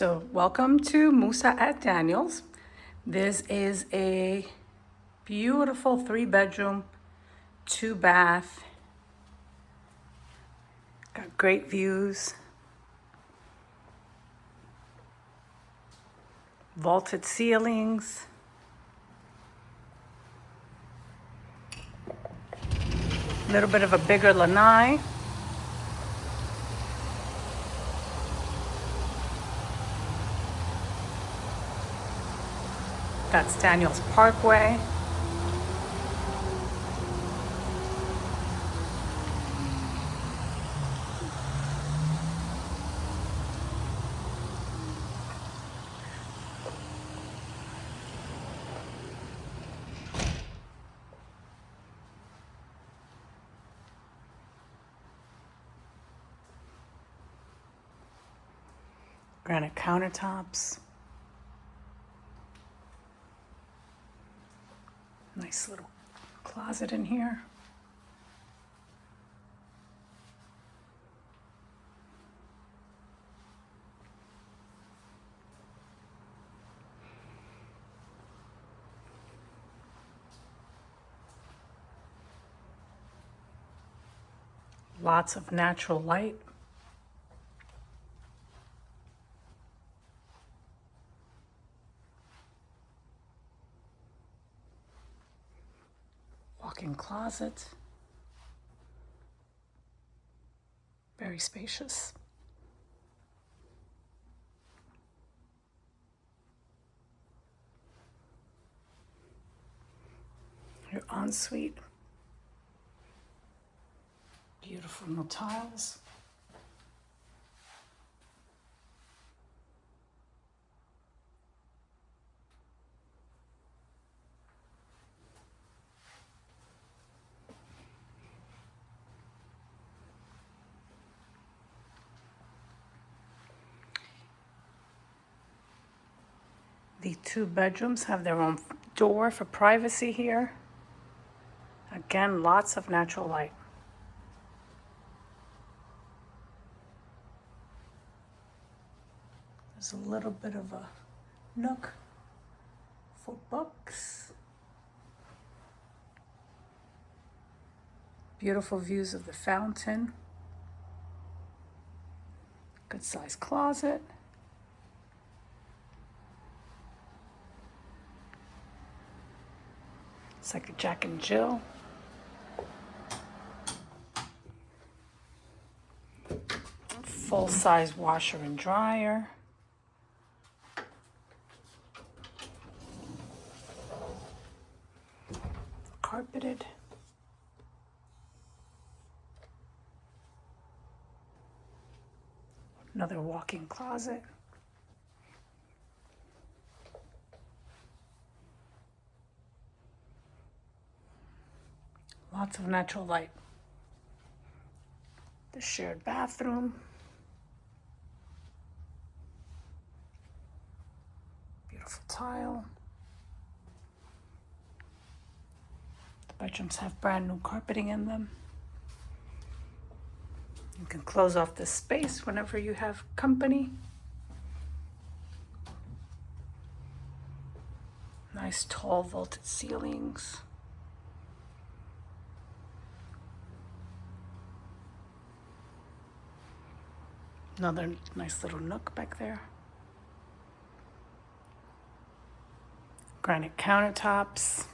So welcome to Musa at Daniel's. This is a beautiful 3-bedroom, 2-bath. Got great views. Vaulted ceilings. A little bit of a bigger lanai. That's Daniel's Parkway. Granite countertops. Nice little closet in here. Lots of natural light. Walk-in closet. Very spacious. Your ensuite. Beautiful new tiles. The 2 bedrooms have their own door for privacy here. Again, lots of natural light. There's a little bit of a nook for books. Beautiful views of the fountain. Good sized closet. It's like a Jack and Jill. Full-size washer and dryer. Carpeted. Another walk-in closet. Lots of natural light. The shared bathroom. Beautiful tile. The bedrooms have brand new carpeting in them. You can close off this space whenever you have company. Nice tall vaulted ceilings. Another nice little nook back there. Granite countertops.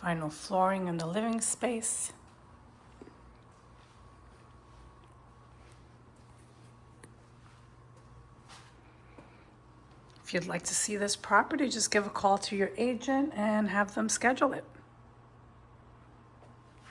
Vinyl flooring in the living space. If you'd like to see this property, just give a call to your agent and have them schedule it.